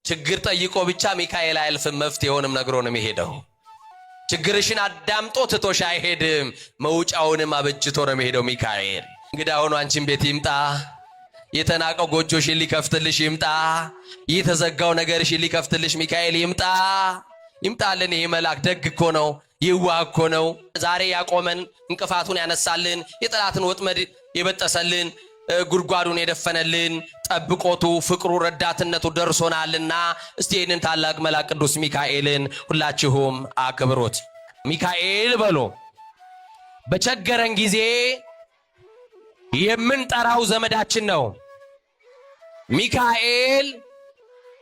ችግር ጠይቆ ብቻ ሚካኤል አያልፍም፣ መፍትሄውንም ነግሮ ነው የሚሄደው። ችግርሽን አዳምጦ ትቶሽ አይሄድም፣ መውጫውንም አበጅቶ ነው የሚሄደው ሚካኤል። እንግዲህ አሁን አንቺን ቤት ይምጣ፣ የተናቀው ጎጆሽን ሊከፍትልሽ ይምጣ፣ የተዘጋው ነገርሽን ሊከፍትልሽ ሚካኤል ይምጣ። ይምጣልን። ይሄ መልአክ ደግ እኮ ነው፣ ይዋህ እኮ ነው። ዛሬ ያቆመን እንቅፋቱን ያነሳልን፣ የጠላትን ወጥመድ የበጠሰልን፣ ጉድጓዱን የደፈነልን፣ ጠብቆቱ ፍቅሩ ረዳትነቱ ደርሶናልና እስቲ ይህንን ታላቅ መልአክ ቅዱስ ሚካኤልን ሁላችሁም አክብሩት። ሚካኤል በሎ በቸገረን ጊዜ የምንጠራው ዘመዳችን ነው። ሚካኤል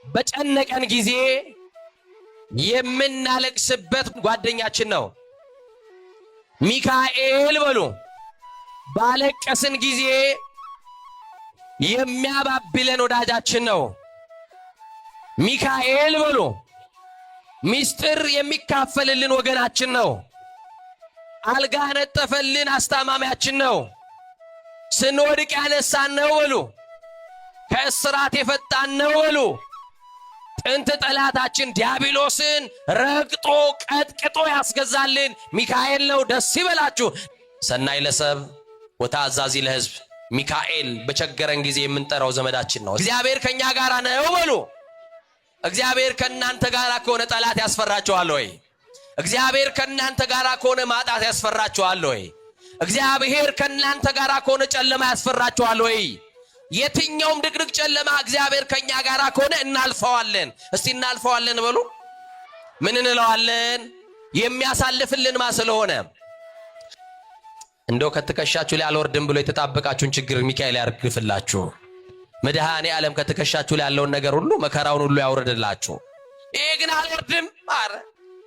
በጨነቀን ጊዜ የምናለቅስበት ጓደኛችን ነው። ሚካኤል በሉ ባለቀስን ጊዜ የሚያባብለን ወዳጃችን ነው። ሚካኤል በሉ ሚስጥር የሚካፈልልን ወገናችን ነው። አልጋ ነጠፈልን አስታማሚያችን ነው። ስንወድቅ ያነሳን ነው በሉ። ከእስራት የፈታን ነው በሉ። ጥንት ጠላታችን ዲያብሎስን ረግጦ ቀጥቅጦ ያስገዛልን ሚካኤል ነው። ደስ ይበላችሁ። ሰናይ ለሰብ ወታዛዚ ለሕዝብ ሚካኤል በቸገረን ጊዜ የምንጠራው ዘመዳችን ነው። እግዚአብሔር ከኛ ጋር ነው በሉ። እግዚአብሔር ከናንተ ጋር ከሆነ ጠላት ያስፈራችኋል ወይ? እግዚአብሔር ከናንተ ጋር ከሆነ ማጣት ያስፈራችኋል ወይ? እግዚአብሔር ከናንተ ጋር ከሆነ ጨለማ ያስፈራችኋል ወይ? የትኛውም ድቅድቅ ጨለማ እግዚአብሔር ከኛ ጋር ከሆነ እናልፈዋለን። እስቲ እናልፈዋለን በሉ። ምን እንለዋለን? የሚያሳልፍልን ማ ስለሆነ። እንደው ከትከሻችሁ ላይ አልወርድም ብሎ የተጣበቃችሁን ችግር ሚካኤል ያርግፍላችሁ። መድኃኔ ዓለም ከትከሻችሁ ላይ ያለውን ነገር ሁሉ መከራውን ሁሉ ያውርድላችሁ። ይሄ ግን አልወርድም። አረ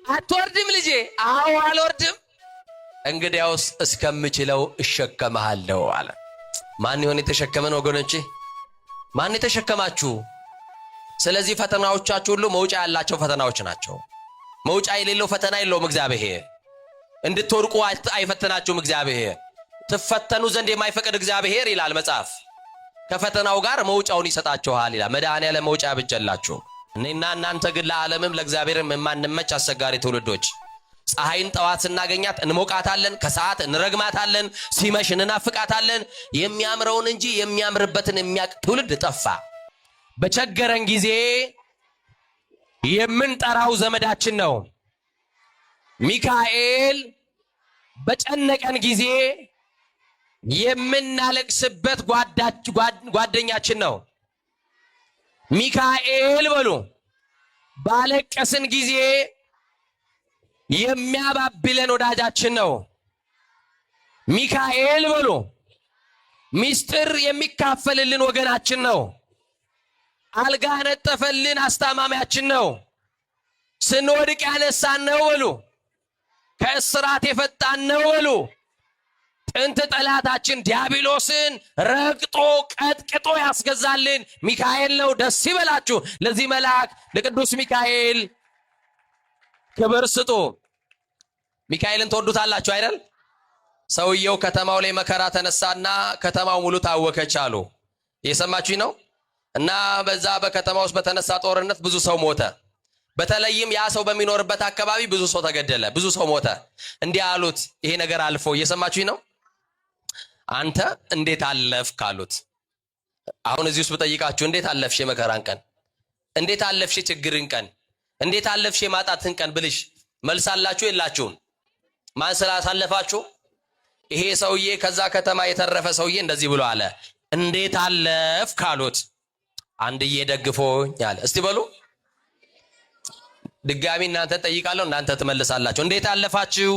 አትወርድም ልጄ? አዎ አልወርድም። እንግዲያውስ እስከምችለው እሸከምሃለሁ አለ። ማን ይሆን የተሸከመን ወገኖቼ? ማን የተሸከማችሁ? ስለዚህ ፈተናዎቻችሁ ሁሉ መውጫ ያላቸው ፈተናዎች ናቸው። መውጫ የሌለው ፈተና የለውም እግዚአብሔር። እንድትወድቁ አይፈተናችሁም እግዚአብሔር። ትፈተኑ ዘንድ የማይፈቅድ እግዚአብሔር ይላል መጽሐፍ። ከፈተናው ጋር መውጫውን ይሰጣችኋል ይላል። መድኃኔዓለም መውጫ ያብጀላችሁ። እኔና እናንተ ግን ለዓለምም ለእግዚአብሔርም የማንመች አስቸጋሪ ትውልዶች። ፀሐይን ጠዋት ስናገኛት እንሞቃታለን፣ ከሰዓት እንረግማታለን፣ ሲመሽ እንናፍቃታለን። የሚያምረውን እንጂ የሚያምርበትን የሚያቅ ትውልድ ጠፋ። በቸገረን ጊዜ የምንጠራው ዘመዳችን ነው። ሚካኤል በጨነቀን ጊዜ የምናለቅስበት ጓደኛችን ነው። ሚካኤል በሉ ባለቀስን ጊዜ የሚያባብለን ወዳጃችን ነው። ሚካኤል በሉ ሚስጥር የሚካፈልልን ወገናችን ነው። አልጋ ነጠፈልን አስታማሚያችን ነው። ስንወድቅ ያነሳን ነው በሉ። ከእስራት የፈታን ነው በሉ። ጥንት ጠላታችን ዲያብሎስን ረግጦ ቀጥቅጦ ያስገዛልን ሚካኤል ነው። ደስ ይበላችሁ። ለዚህ መልአክ ለቅዱስ ሚካኤል ክብር ስጡ። ሚካኤልን ትወዱታላችሁ አይደል? ሰውየው ከተማው ላይ መከራ ተነሳና ከተማው ሙሉ ታወከች አሉ። እየሰማችሁኝ ነው? እና በዛ በከተማ ውስጥ በተነሳ ጦርነት ብዙ ሰው ሞተ። በተለይም ያ ሰው በሚኖርበት አካባቢ ብዙ ሰው ተገደለ፣ ብዙ ሰው ሞተ። እንዲህ አሉት፣ ይሄ ነገር አልፎ። እየሰማችሁኝ ነው? አንተ እንዴት አለፍክ አሉት። አሁን እዚህ ውስጥ ብጠይቃችሁ እንዴት አለፍሽ የመከራን ቀን? እንዴት አለፍሽ ችግርን ቀን? እንዴት አለፍሽ የማጣትን ቀን ብልሽ መልሳላችሁ የላችሁም? ማን ስላሳለፋችሁ? ይሄ ሰውዬ ከዛ ከተማ የተረፈ ሰውዬ እንደዚህ ብሎ አለ። እንዴት አለፍክ አሉት። አንድዬ ደግፎኝ አለ። እስቲ በሉ ድጋሚ እናንተ ጠይቃለሁ፣ እናንተ ትመልሳላችሁ። እንዴት አለፋችሁ?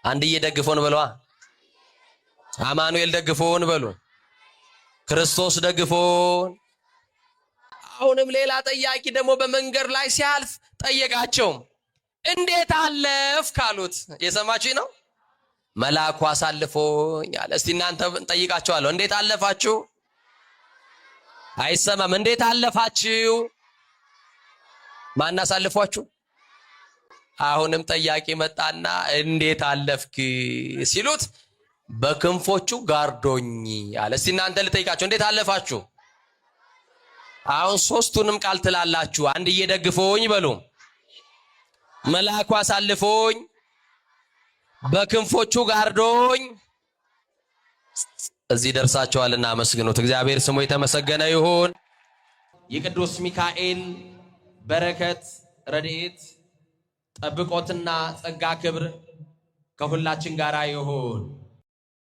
አንድዬ ደግፎን በሏ። አማኑኤል ደግፎን በሉ። ክርስቶስ ደግፎን። አሁንም ሌላ ጠያቂ ደግሞ በመንገድ ላይ ሲያልፍ ጠየቃቸው። እንዴት አለፍክ አሉት። የሰማችሁኝ ነው? መልአኩ አሳልፎኝ አለ። እስቲ እናንተ ጠይቃቸዋለሁ። እንዴት አለፋችሁ? አይሰማም። እንዴት አለፋችሁ? ማን አሳልፏችሁ? አሁንም ጠያቂ መጣና እንዴት አለፍክ ሲሉት በክንፎቹ ጋርዶኝ አለ። እስቲ እናንተ ልጠይቃቸው። እንዴት አለፋችሁ? አሁን ሶስቱንም ቃል ትላላችሁ። አንድ እየደግፎኝ በሉ። መልአኩ አሳልፎኝ በክንፎቹ ጋርዶኝ። እዚህ ደርሳችኋልና አመስግኑት። እግዚአብሔር ስሙ የተመሰገነ ይሁን። የቅዱስ ሚካኤል በረከት ረድኤት ጠብቆትና ጸጋ ክብር ከሁላችን ጋር ይሁን።